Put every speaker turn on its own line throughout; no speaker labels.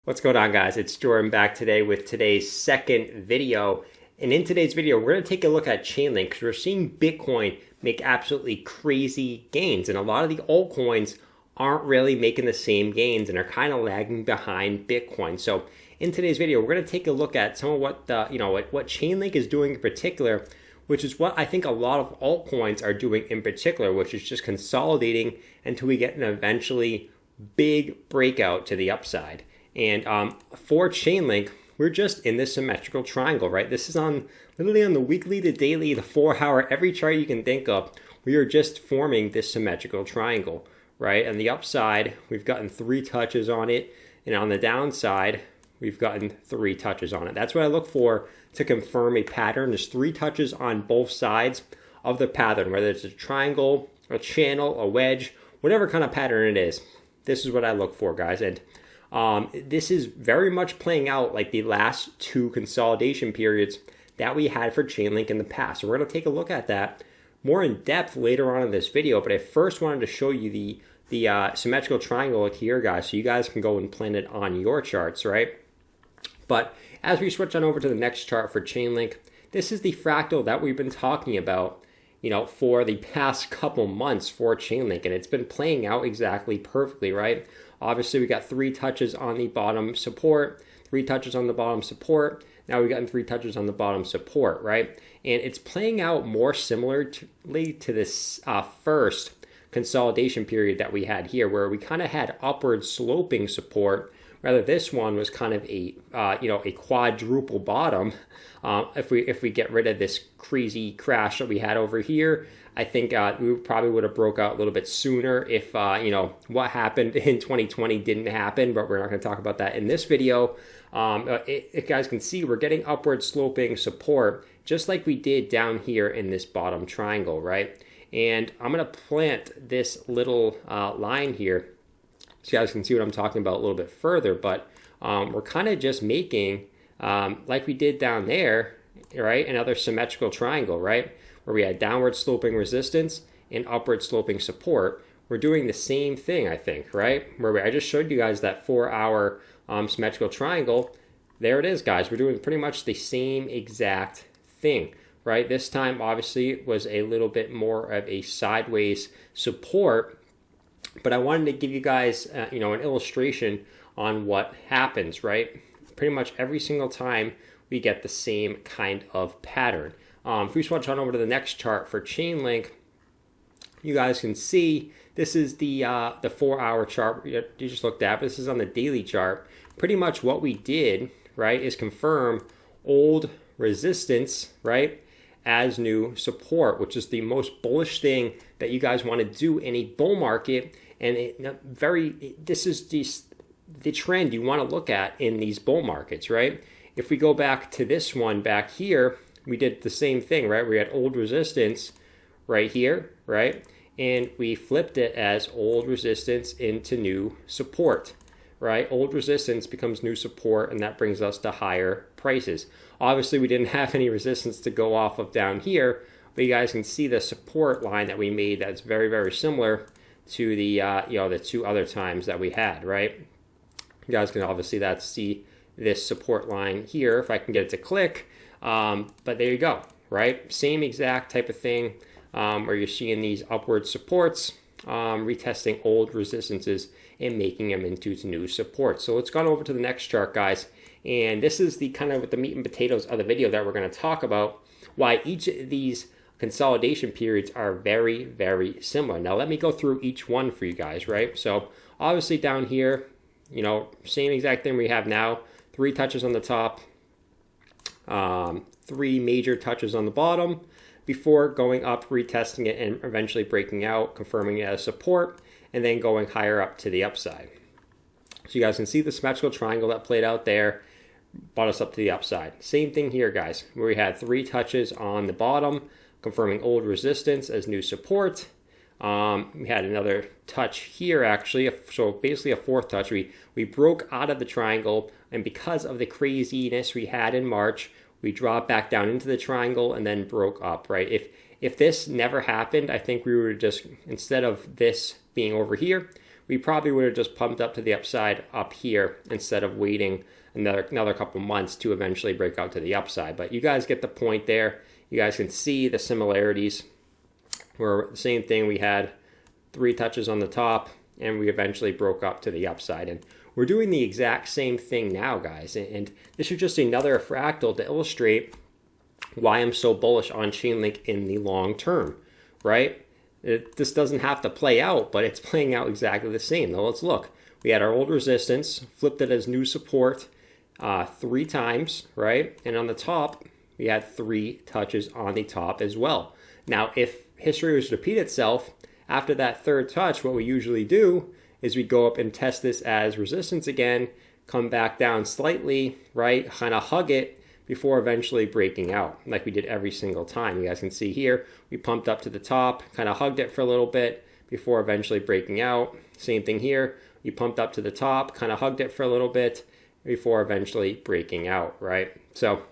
What's going on, guys? It's Jordan back today with today's second video. And in today's video, we're going to take a look at Chainlink because we're seeing Bitcoin make absolutely crazy gains. And a lot of the altcoins aren't really making the same gains and are kind of lagging behind Bitcoin. So in today's video, we're going to take a look at some of what Chainlink is doing in particular, which is what I think a lot of altcoins are doing in particular, which is just consolidating until we get an eventually big breakout to the upside. And for Chainlink, we're just in this symmetrical triangle, right? This is literally on the weekly, the daily, the 4-hour, every chart you can think of. We are just forming this symmetrical triangle, right? On the upside, we've gotten 3 touches on it. And on the downside, we've gotten 3 touches on it. That's what I look for to confirm a pattern. There's 3 touches on both sides of the pattern, whether it's a triangle, a channel, a wedge, whatever kind of pattern it is. This is what I look for, guys. And this is very much playing out like the last 2 consolidation periods that we had for Chainlink in the past. So we're going to take a look at that more in depth later on in this video. But I first wanted to show you the symmetrical triangle here, guys, so you guys can go and plan it on your charts, right? But as we switch on over to the next chart for Chainlink, this is the fractal that we've been talking about, for the past couple months for Chainlink, and it's been playing out exactly perfectly, right? Obviously, we got 3 touches on the bottom support, 3 touches on the bottom support. Now we've gotten 3 touches on the bottom support, right? And it's playing out more similarly to this first consolidation period that we had here, where we kind of had upward sloping support. Rather, this one was kind of a quadruple bottom. If we get rid of this crazy crash that we had over here, I think we probably would have broke out a little bit sooner if what happened in 2020 didn't happen. But we're not going to talk about that in this video. If guys can see, we're getting upward sloping support just like we did down here in this bottom triangle, right? And I'm going to plant this little line here so you guys can see what I'm talking about a little bit further. But we're kind of just making, like we did down there, right, another symmetrical triangle, right, where we had downward sloping resistance and upward sloping support. We're doing the same thing, I think, right, where I just showed you guys that 4-hour symmetrical triangle. There it is, guys. We're doing pretty much the same exact thing, right? This time, obviously, it was a little bit more of a sideways support. But I wanted to give you guys, an illustration on what happens, right? Pretty much every single time we get the same kind of pattern. If we switch on over to the next chart for Chainlink, you guys can see this is the 4-hour chart you just looked at. But this is on the daily chart. Pretty much what we did, right, is confirm old resistance, right, as new support, which is the most bullish thing that you guys want to do in a bull market. And this is the trend you want to look at in these bull markets, right? If we go back to this one back here, we did the same thing, right? We had old resistance right here, right? And we flipped it as old resistance into new support, right? Old resistance becomes new support, and that brings us to higher prices. Obviously, we didn't have any resistance to go off of down here, but you guys can see the support line that we made that's very, very similar to the the 2 other times that we had, right? You guys can obviously see this support line here if I can get it to click. But there you go, right? Same exact type of thing where you're seeing these upward supports, retesting old resistances and making them into new support. So let's go on over to the next chart, guys. And this is the kind of the meat and potatoes of the video that we're going to talk about, why each of these consolidation periods are very, very similar. Now, let me go through each one for you guys, right? So obviously down here, same exact thing we have now, 3 touches on the top, 3 major touches on the bottom before going up, retesting it, and eventually breaking out, confirming it as support, and then going higher up to the upside. So you guys can see the symmetrical triangle that played out there, brought us up to the upside. Same thing here, guys, where we had 3 touches on the bottom, confirming old resistance as new support. We had another touch here, actually, so basically a 4th touch. We broke out of the triangle, and because of the craziness we had in March, we dropped back down into the triangle and then broke up, right? If this never happened, I think we would just, instead of this being over here, we probably would have just pumped up to the upside up here instead of waiting another couple months to eventually break out to the upside. But you guys get the point there. You guys can see the similarities. Where the same thing, we had 3 touches on the top and we eventually broke up to the upside. And we're doing the exact same thing now, guys. And this is just another fractal to illustrate why I'm so bullish on Chainlink in the long term, right? This doesn't have to play out, but it's playing out exactly the same. Now let's look. We had our old resistance, flipped it as new support 3 times, right? And on the top, we had 3 touches on the top as well. Now, if history was to repeat itself, after that 3rd touch, what we usually do is we go up and test this as resistance again, come back down slightly, right? Kind of hug it before eventually breaking out, like we did every single time. You guys can see here, we pumped up to the top, kind of hugged it for a little bit before eventually breaking out. Same thing here, we pumped up to the top, kind of hugged it for a little bit before eventually breaking out, right? So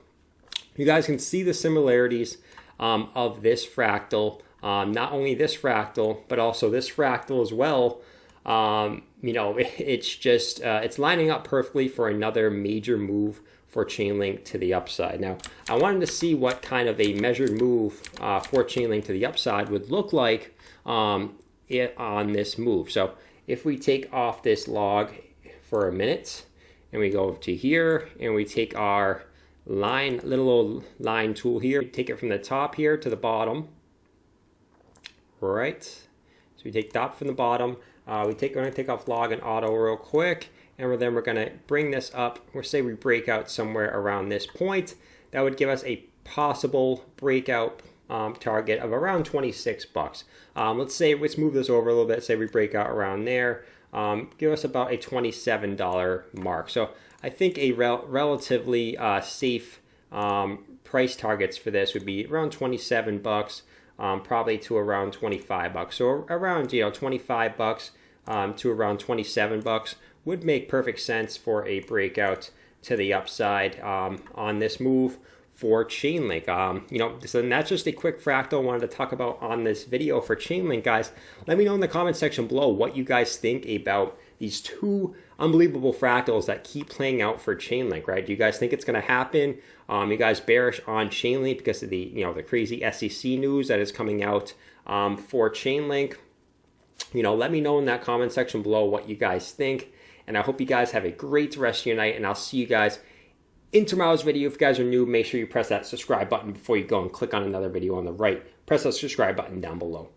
you guys can see the similarities of this fractal, not only this fractal, but also this fractal as well. You know, it's just, it's lining up perfectly for another major move for Chainlink to the upside. Now, I wanted to see what kind of a measured move for Chainlink to the upside would look like on this move. So if we take off this log for a minute and we go to here and we take our little old line tool here, take it from the top here to the bottom, right? So we take top from the bottom, we're going to take off log and auto real quick, and then we're going to bring this up. We'll say we break out somewhere around this point. That would give us a possible breakout target of around 26 bucks. Let's move this over a little bit. Say we break out around there. Give us about a $27 mark. So I think a relatively safe price targets for this would be around 27 bucks, probably to around 25 bucks. So around 25 bucks to around 27 bucks would make perfect sense for a breakout to the upside on this move for Chainlink. So that's just a quick fractal I wanted to talk about on this video for Chainlink, guys. Let me know in the comment section below what you guys think about these 2 unbelievable fractals that keep playing out for Chainlink, right? Do you guys think it's going to happen? You guys bearish on Chainlink because of the crazy SEC news that is coming out for Chainlink? Let me know in that comment section below what you guys think. And I hope you guys have a great rest of your night, and I'll see you guys in tomorrow's video. If you guys are new, make sure you press that subscribe button before you go and click on another video on the right. Press that subscribe button down below.